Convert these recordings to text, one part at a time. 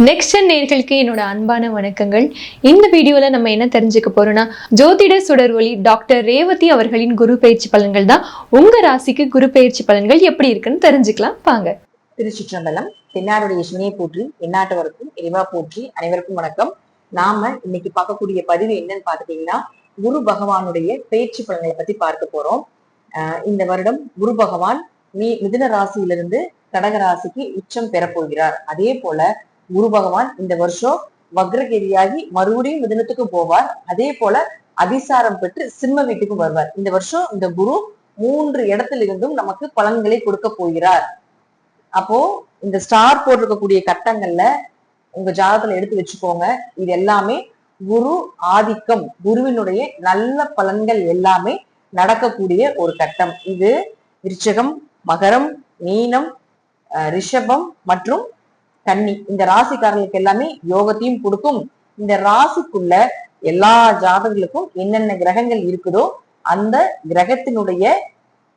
Next நேர்களுக்கு என்னோட அன்பான வணக்கங்கள். இந்த வீடியோல நம்ம என்ன தெரிஞ்சுக்க போறோம்னா, ஜோதிட சுடர் ஒளி டாக்டர் ரேவதி அவர்களின் குரு பயிற்சி பலன்கள் தான். உங்க ராசிக்கு குரு பயிற்சி பலன்கள் எப்படி இருக்குன்னு தெரிஞ்சுக்கலாம் வாங்க. திருச்சிற்றம்பலம். தென்னாருடைய சிவனையை போற்றி, எந்நாட்டவருக்கும் இறைவா போற்றி. அனைவருக்கும் வணக்கம். நாம இன்னைக்கு பார்க்கக்கூடிய பதிவு என்னன்னு பாத்துட்டீங்கன்னா, குரு பகவானுடைய பயிற்சி பலன்களை பத்தி பார்க்க போறோம். இந்த வருடம் குரு பகவான் மிதுன ராசியிலிருந்து கடக ராசிக்கு உச்சம் பெறப்போகிறார். அதே போல குரு பகவான் இந்த வருஷம் வக்ரகேதியாகி மறுபடியும் மிதுனத்துக்கு போவார். அதே போல அதிசாரம் பெற்று சிம்ம வீட்டுக்கும் வருவார். இந்த வருஷம் இந்த குரு 3 இடத்துல இருந்தும் நமக்கு பலன்களை கொடுக்க போகிறார். அப்போ இந்த ஸ்டார் போட்டிருக்கக்கூடிய கட்டங்கள்ல உங்க ஜாதகத்துல எடுத்து வச்சுக்கோங்க. இது எல்லாமே குரு ஆதிக்கம், குருவினுடைய நல்ல பலன்கள் எல்லாமே நடக்கக்கூடிய ஒரு கட்டம். இது விருச்சகம், மகரம், மீனம், ரிஷபம் மற்றும் கன்னி, இந்த ராசிக்காரர்களுக்கு எல்லாமே யோகத்தையும் கொடுக்கும். இந்த ராசிக்குள்ள எல்லா ஜாதகங்களுக்கும் என்னென்ன கிரகங்கள் இருக்குதோ அந்த கிரகத்தினுடைய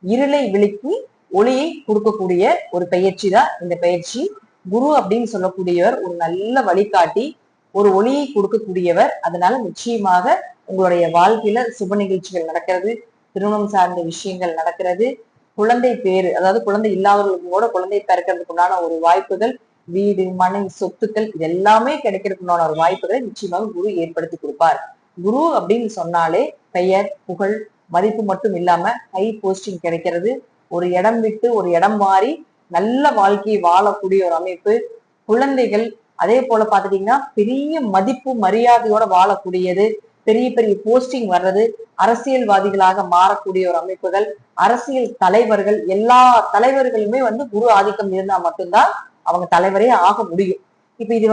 இருளை விலக்கி ஒளியை கொடுக்கக்கூடிய ஒரு பயிற்சி தான் இந்த பயிற்சி. குரு அப்படின்னு சொல்லக்கூடியவர் ஒரு நல்ல வழிகாட்டி, ஒரு ஒளியை கொடுக்கக்கூடியவர். அதனால நிச்சயமாக உங்களுடைய வாழ்க்கையில சுப நிகழ்ச்சிகள் நடக்கிறது, திருமணம் சார்ந்த விஷயங்கள் நடக்கிறது, குழந்தை பேரு, அதாவது குழந்தை இல்லாதவர்களுக்கு கூட குழந்தை பிறக்கிறதுக்கு உண்டான ஒரு வாய்ப்புகள், வீடு, மனை, சொத்துக்கள் இது எல்லாமே கிடைக்கிறதுக்குண்டான ஒரு வாய்ப்புகளை நிச்சயமாக குரு ஏற்படுத்தி கொடுப்பார். குரு அப்படின்னு சொன்னாலே பெயர், புகழ், மதிப்பு மட்டும் இல்லாம ஹை போஸ்டிங் கிடைக்கிறது, ஒரு இடம் விட்டு ஒரு இடம் மாறி நல்ல வாழ்க்கையை வாழக்கூடிய ஒரு அமைப்பு, குழந்தைகள் அதே போல பாத்துட்டீங்கன்னா பெரிய மதிப்பு மரியாதையோட வாழக்கூடியது, பெரிய பெரிய போஸ்டிங் வர்றது, அரசியல்வாதிகளாக மாறக்கூடிய ஒரு அமைப்புகள், அரசியல் தலைவர்கள், எல்லா தலைவர்களுமே குரு ஆதிக்கம் இருந்தா மட்டும்தான் அவங்க தலைவரே ஆக முடியும். இப்ப இது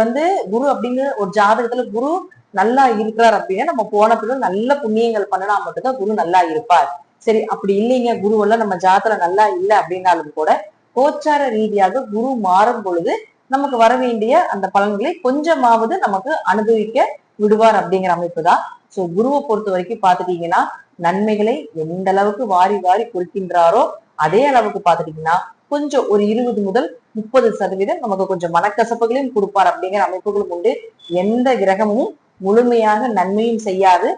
குரு அப்படின்னு ஒரு ஜாதகத்துல குரு நல்லா இருக்கிறார் அப்படின்னா நம்ம போன பிறகு நல்ல புண்ணியங்கள் பண்ணினா மட்டும்தான் குரு நல்லா இருப்பார். சரி, அப்படி இல்லைங்க, குருவெல்லாம் நம்ம ஜாதகத்துல நல்லா இல்லை அப்படின்னாலும் கூட கோச்சார ரீதியாக குரு மாறும் பொழுது நமக்கு வர வேண்டிய அந்த பலன்களை கொஞ்சமாவது நமக்கு அனுபவிக்க விடுவார் அப்படிங்கிற அமைப்பு தான். சோ குருவை பொறுத்த வரைக்கும் பாத்துட்டீங்கன்னா நன்மைகளை எந்த அளவுக்கு வாரி வாரி கொடுக்கின்றாரோ அதே அளவுக்கு பாத்துட்டீங்கன்னா கொஞ்சம் ஒரு 20 முதல் 30% நமக்கு கொஞ்சம் மனக்கசப்புகளையும் கொடுப்பார் அப்படிங்கிற அமைப்புகளும் உண்டு. எந்த கிரகமும் முழுமையாக நன்மையும் செய்யாது,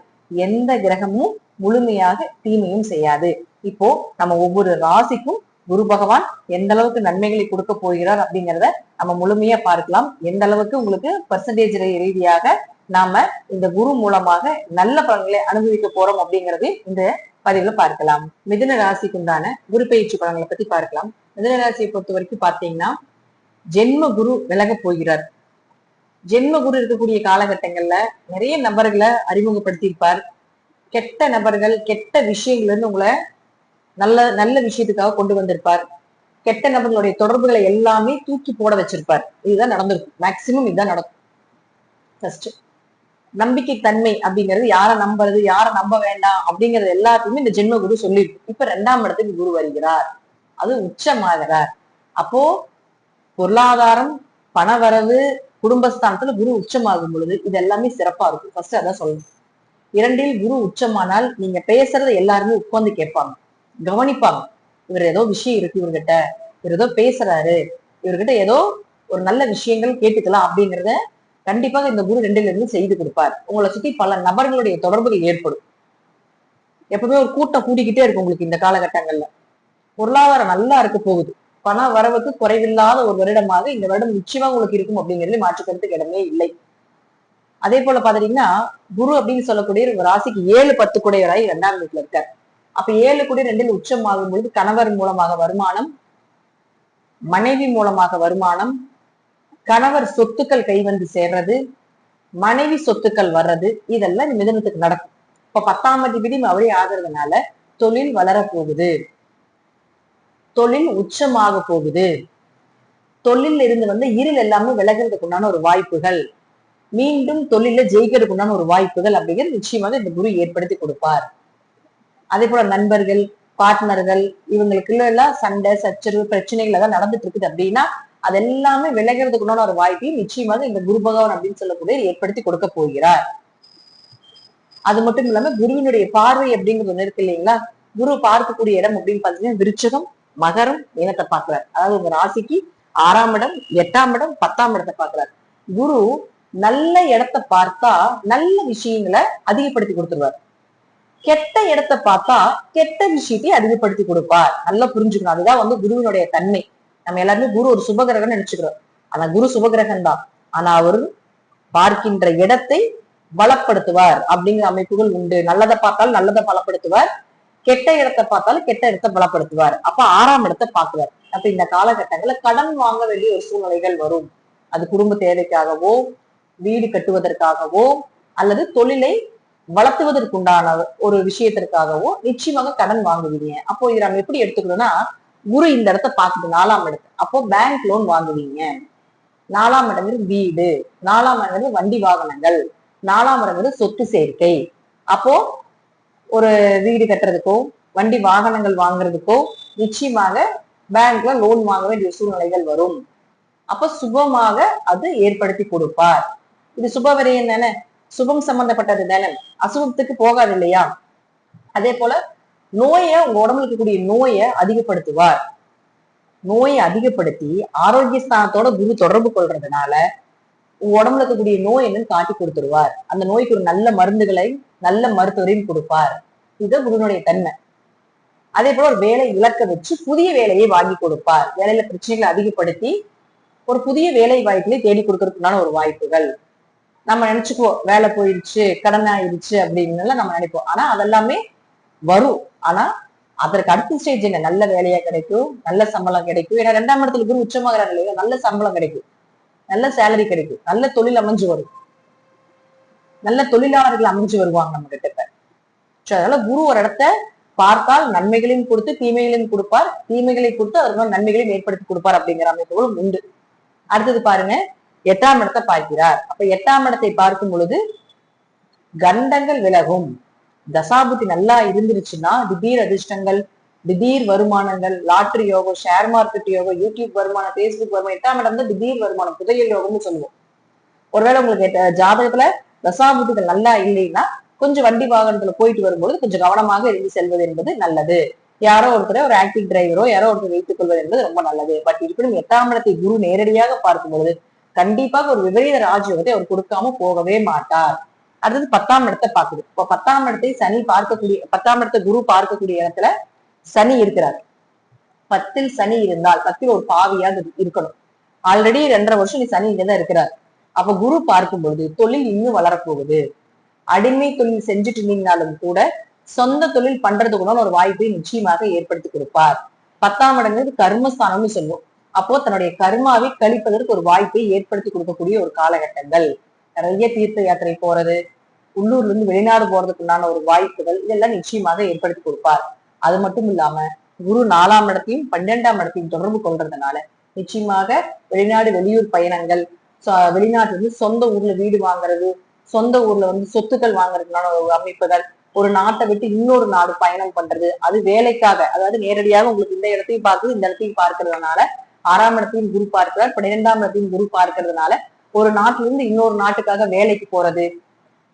எந்த கிரகமும் முழுமையாக தீமையும் செய்யாது. இப்போ நம்ம ஒவ்வொரு ராசிக்கும் குரு பகவான் எந்த அளவுக்கு நன்மைகளை கொடுக்க போகிறார் அப்படிங்கிறத நம்ம முழுமையா பார்க்கலாம். எந்த அளவுக்கு உங்களுக்கு பர்சன்டேஜ் ரீதியாக நாம இந்த குரு மூலமாக நல்ல பலன்களை அனுபவிக்க போறோம் அப்படிங்கிறது இந்த பதிவுல பார்க்கலாம். மிதுன ராசிக்கு உண்டான குரு பயிற்சி பலன்களை பத்தி பார்க்கலாம். மிதுன ராசியை பொறுத்த வரைக்கும் பாத்தீங்கன்னா ஜென்ம குரு விலக போகிறார். ஜென்ம குரு இருக்கக்கூடிய காலகட்டங்கள்ல நிறைய நபர்களை அறிமுகப்படுத்தியிருப்பார். கெட்ட நபர்கள், கெட்ட விஷயங்கள்ல இருந்து உங்களை நல்ல நல்ல விஷயத்துக்காக கொண்டு வந்திருப்பார். கெட்ட நபர்களுடைய தொடர்புகளை எல்லாமே தூக்கி போட வச்சிருப்பார். இதுதான் நடந்திருக்கும், மேக்சிமம் இதுதான் நடக்கும். ஃபர்ஸ்ட் நம்பிக்கை தன்மை அப்படிங்கிறது, யாரை நம்புறது யாரை நம்ப வேண்டாம் அப்படிங்கிறது எல்லாத்தையுமே இந்த ஜென்ம குரு சொல்லிருக்கு. இப்ப 2ஆம் இடத்துக்கு குரு வருகிறார், அது உச்சமாகிறார். அப்போ பொருளாதாரம், பணவரவு, குடும்பஸ்தானத்துல குரு உச்சமாகும் பொழுது இது எல்லாமே சிறப்பா இருக்கும். ஃபர்ஸ்ட் அதான் சொல்லணும். 2இல் குரு உச்சமானால் நீங்க பேசுறத எல்லாருமே உட்கார்ந்து கேட்பாங்க, கவனிப்பாங்க. இவர் ஏதோ விஷயம் இருக்கு இவர்கிட்ட, இவர் ஏதோ பேசுறாரு, இவர்கிட்ட ஏதோ ஒரு நல்ல விஷயங்கள் கேட்டுக்கலாம் அப்படிங்கிறத கண்டிப்பாக இந்த குரு 2ல இருந்து செய்து கொடுப்பார். உங்களை சுத்தி பல நபர்களுடைய தொடர்புகள் ஏற்படும். எப்பவுமே ஒரு கூட்டம் கூட்டிக்கிட்டே இருக்கும் உங்களுக்கு இந்த காலகட்டங்கள்ல. பொருளாதாரம் நல்லா இருக்க போகுது, பண வரவுக்கு குறைவில்லாத ஒரு வருடமாக இந்த வருடம் நிச்சயமா உங்களுக்கு இருக்கும் அப்படிங்கிறது மாற்றுக்கிறதுக்கு இடமே இல்லை. அதே போல பாத்தீங்கன்னா குரு அப்படின்னு சொல்லக்கூடிய ஒரு ராசிக்கு 7-10 குடையவராய் 2ஆம் வீட்டுல இருக்கார். அப்ப 7 கூட 2இல் உச்சம் ஆகும் பொழுது கணவர் மூலமாக வருமானம், மனைவி மூலமாக வருமானம், கணவர் சொத்துக்கள் கை சேர்றது, மனைவி சொத்துக்கள் வர்றது, இதெல்லாம் இந்த மிதுனத்துக்கு நடக்கும். இப்ப 10ஆம் அதிபதி அவரே ஆகிறதுனால தொழில் வளர போகுது, தொழில் உச்சமாக போகுது, தொழில் இருந்து இருள் எல்லாமே விலகிறதுக்கு உண்டான ஒரு வாய்ப்புகள், மீண்டும் தொழில ஜெயிக்கிறதுக்கு உண்டான ஒரு வாய்ப்புகள் அப்படிங்கிறது நிச்சயமாக இந்த குரு ஏற்படுத்தி கொடுப்பார். அதே போல நண்பர்கள், பார்ட்னர்கள் இவங்களுக்குள்ள எல்லாம் சண்டை சச்சரவு பிரச்சனைகள் எல்லாம் நடந்துட்டு இருக்குது அப்படின்னா அது எல்லாமே விலகிறதுக்குண்டான ஒரு வாய்ப்பையும் நிச்சயமாக இந்த குரு பகவான் அப்படின்னு சொல்லக்கூடிய ஏற்படுத்தி கொடுக்க போகிறார். அது மட்டும் இல்லாம குருவினுடைய பார்வை அப்படிங்கிறது ஒண்ணு இருக்கு இல்லைங்களா. குரு பார்க்கக்கூடிய இடம் அப்படின்னு பாத்தீங்கன்னா விருச்சகம், மகரம், மீனத்தை பார்க்கிறார். அதாவது உங்க ராசிக்கு 6ஆம் இடம், 8ஆம் இடம், 10ஆம் இடத்தை பார்க்கிறார். குரு நல்ல இடத்தை பார்த்தா நல்ல விஷயங்களை அதிகப்படுத்தி கொடுத்துருவார். கெட்ட இடத்தை பார்த்தா கெட்ட விஷயத்தை அதிகப்படுத்தி கொடுப்பார். நல்லா புரிஞ்சுக்கணும். அதுதான் குருவினுடைய தன்மை. நம்ம எல்லாருமே குரு ஒரு சுபகிரகம் நினைச்சுக்கிறோம். ஆனா குரு சுபகிரகம் தான். ஆனா அவர் பார்க்கின்ற இடத்தை பலப்படுத்துவார் அப்படிங்கிற அமைப்புகள் உண்டு. நல்லதை பார்த்தாலும் நல்லதை பலப்படுத்துவார், கெட்ட இடத்தை பார்த்தாலும் கெட்ட இடத்தை பலப்படுத்துவார். அப்ப 6ஆம் இடத்தை பார்க்குவார். அப்ப இந்த காலகட்டங்கள்ல கடன் வாங்க வேண்டிய ஒரு சூழ்நிலைகள் வரும். அது குடும்ப தேவைக்காகவோ, வீடு கட்டுவதற்காகவோ, அல்லது தொழிலை வளர்த்துவதற்குண்டான ஒரு விஷயத்திற்காகவோ நிச்சயமாக கடன் வாங்குவீங்க. அப்போ இதை நம்ம எப்படி எடுத்துக்கணும்னா, குரு இந்த இடத்த பார்க்குது 4ஆம் இடத்தை. அப்போ பேங்க் லோன் வாங்குவீங்க. 4ஆம் இடங்கிறது வீடு, 4ஆம் இடங்கிறது வண்டி வாகனங்கள், 4ஆம் இடங்கிறது சொத்து சேர்க்கை. அப்போ ஒரு வீடு கட்டுறதுக்கோ வண்டி வாகனங்கள் வாங்குறதுக்கோ நிச்சயமாக பேங்க்ல லோன் வாங்க வேண்டிய சூழ்நிலைகள் வரும். அப்ப சுபமாக அது ஏற்படுத்தி கொடுப்பார். இது சுபவரையும் தானே, சுபம் சம்பந்தப்பட்டது தானே, அசுபத்துக்கு போகாது இல்லையா? அதே போல நோயை, உங்க உடம்புல இருக்கக்கூடிய நோயை அதிகப்படுத்துவார். நோயை அதிகப்படுத்தி ஆரோக்கிய ஸ்தானத்தோட குரு தொடர்பு கொள்றதுனால உங்க உடம்புல இருக்கக்கூடிய நோய் என்னன்னு காட்டி கொடுத்துருவார். அந்த நோய்க்கு ஒரு நல்ல மருந்துகளை, நல்ல மருத்துவரையும் கொடுப்பார். இது குருனுடைய தன்மை. அதே போல ஒரு வேலை இலக்க வச்சு புதிய வேலையை வாங்கி கொடுப்பார். வேலையில பிரச்சனைகளை அதிகப்படுத்தி ஒரு புதிய வேலை வாய்ப்புகளை தேடி கொடுக்கறதுக்குண்டான ஒரு வாய்ப்புகள். நம்ம நினைச்சுக்குவோம் வேலை போயிடுச்சு, கடன் ஆயிடுச்சு அப்படின்னு நம்ம நினைப்போம். ஆனா அதெல்லாமே வரும். ஆனா அதற்கு அடுத்த ஸ்டேஜ் என்ன, நல்ல வேலையா கிடைக்கும், நல்ல சம்பளம் கிடைக்கும். ஏன்னா 2ஆம் இடத்துல குரு உச்சமாகிறார் இல்லையா, நல்ல சம்பளம் கிடைக்கும், நல்ல சேலரி கிடைக்கும், நல்ல தொழில் அமைஞ்சு வரும், நல்ல தொழிலாளர்கள் அமைஞ்சு வருவாங்க நம்ம கிட்ட. அதனால குரு ஒரு இடத்த பார்த்தால் நன்மைகளையும் கொடுத்து தீமைகளையும் கொடுப்பார், தீமைகளை கொடுத்து அதற்கு நன்மைகளையும் ஏற்படுத்தி கொடுப்பார் அப்படிங்கிற அமைப்புகளும் உண்டு. அடுத்தது பாருங்க, 8ஆம் இடத்தை பார்க்கிறார். அப்ப 8ஆம் இடத்தை பார்க்கும் பொழுது கண்டங்கள் விலகும். தசாபுத்தி நல்லா இருந்துருச்சுன்னா திடீர் அதிர்ஷ்டங்கள், திடீர் வருமானங்கள், லாட்டரி யோகம், ஷேர் மார்க்கெட் யோகம், யூடியூப் வருமானம், பேஸ்புக் வருமானம். 8ஆம் இடம் தான் திடீர் வருமானம், புதையல் யோகம்னு சொல்லுவோம். ஒருவேளை உங்களுக்கு ஜாதகத்துல தசாபுத்திகள் நல்லா இல்லைன்னா கொஞ்சம் வண்டி வாகனத்துல போயிட்டு வரும்போது கொஞ்சம் கவனமாக இருந்து செல்வது என்பது நல்லது. யாரோ ஒருத்தர் ஒரு ஆக்டிவ் டிரைவரோ யாரோ ஒருத்தர் வைத்துக் கொள்வது என்பது ரொம்ப நல்லது. பட் இருப்பினும் 8ஆம் இடத்தை குரு நேரடியாக பார்க்கும் பொழுது கண்டிப்பாக ஒரு விபரீத ராஜயோகத்தை அவர் கொடுக்காம போகவே மாட்டார். அடுத்தது 10ஆம் இடத்தை பார்க்குது. இப்போ 10ஆம் இடத்தை சனி பார்க்கக்கூடிய, 10ஆம் இடத்தை குரு பார்க்கக்கூடிய இடத்துல சனி இருக்கிறார். 10ல் சனி இருந்தால் 10ல் ஒரு பாவியாக இருக்கணும். ஆல்ரெடி 2.5 வருஷம் நீ சனி இங்கதான் இருக்கிறார். அப்ப குரு பார்க்கும் பொழுது தொழில் இன்னும் வளரப்போகுது. அடிமை தொழில் செஞ்சுட்டு இருந்தீங்கனாலும் கூட சொந்த தொழில் பண்றதுக்குள்ள ஒரு வாய்ப்பை நிச்சயமாக ஏற்படுத்தி கொடுப்பார். 10ஆம் இடங்கிறது கர்மஸ்தானம்னு சொல்லுவோம். அப்போ தன்னுடைய கர்மாவை கழிப்பதற்கு ஒரு வாய்ப்பை ஏற்படுத்தி கொடுக்கக்கூடிய ஒரு காலகட்டங்கள். நிறைய தீர்த்த யாத்திரை போறது, உள்ளூர்ல இருந்து வெளிநாடு போறதுக்குண்டான ஒரு வாய்ப்புகள், இதெல்லாம் நிச்சயமாக ஏற்படுத்தி கொடுப்பார். அது மட்டும் இல்லாம குரு 4ஆம் இடத்தையும் 12ஆம் இடத்தையும் தொடர்பு கொள்றதுனால நிச்சயமாக வெளிநாடு வெளியூர் பயணங்கள், வெளிநாட்டுல இருந்து சொந்த ஊர்ல வீடு வாங்குறது, சொந்த ஊர்ல சொத்துக்கள் வாங்குறதுனால ஒரு அமைப்புகள், ஒரு நாட்டை விட்டு இன்னொரு நாடு பயணம் பண்றது, அது வேலைக்காக, அதாவது நேரடியாக உங்களுக்கு இந்த இடத்தையும் பார்க்குது இந்த இடத்தையும் பார்க்கறதுனால 6ஆம் இடத்தையும் குரு பார்க்கிறார், 12ஆம் இடத்தையும் குரு பார்க்கறதுனால ஒரு நாட்டுல இருந்து இன்னொரு நாட்டுக்காக வேலைக்கு போறது,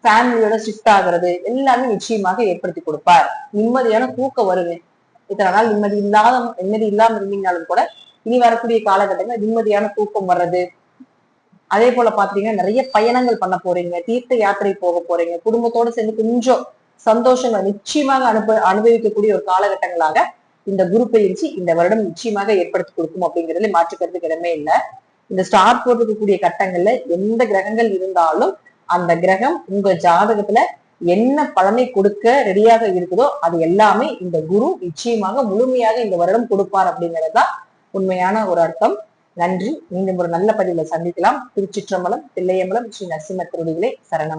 ஃபேமிலியோட ஷிஃப்ட் ஆகுறது எல்லாமே நிச்சயமாக ஏற்படுத்தி கொடுப்பார். நிம்மதியான தூக்கம் வருது. இத்தனை நாள் நிம்மதி இல்லாம இருந்தீங்கனாலும் கூட இனி வரக்கூடிய காலகட்டங்கள் நிம்மதியான தூக்கம் வர்றது. அதே போல பாத்தீங்கன்னா நிறைய பயணங்கள் பண்ண போறீங்க, தீர்த்த யாத்திரை போக போறீங்க, குடும்பத்தோட சேர்ந்து கொஞ்சம் சந்தோஷங்களை நிச்சயமாக அனுபவிக்கக்கூடிய ஒரு காலகட்டங்களாக இந்த குரு பயிற்சி இந்த வருடம் நிச்சயமாக ஏற்படுத்தி கொடுக்கும் அப்படிங்கிறதுல மாற்றுக்கிறதுக்கு இடமே இல்லை. இந்த ஸ்டார் போட்டிருக்கக்கூடிய கட்டங்கள்ல எந்த கிரகங்கள் இருந்தாலும் அந்த கிரகம் உங்க ஜாதகத்துல என்ன பலனை கொடுக்க ரெடியாக இருக்குதோ அது எல்லாமே இந்த குரு நிச்சயமாக முழுமையாக இந்த வருடம் கொடுப்பார் அப்படிங்கிறதுதான் உண்மையான ஒரு அர்த்தம். நன்றி. மீண்டும் ஒரு நல்ல பதிவுல சந்திக்கலாம். திருச்சிற்றம்பலம், தில்லையம்பலம், ஸ்ரீ நரசிம்ம திருவடிகளே சரணம்.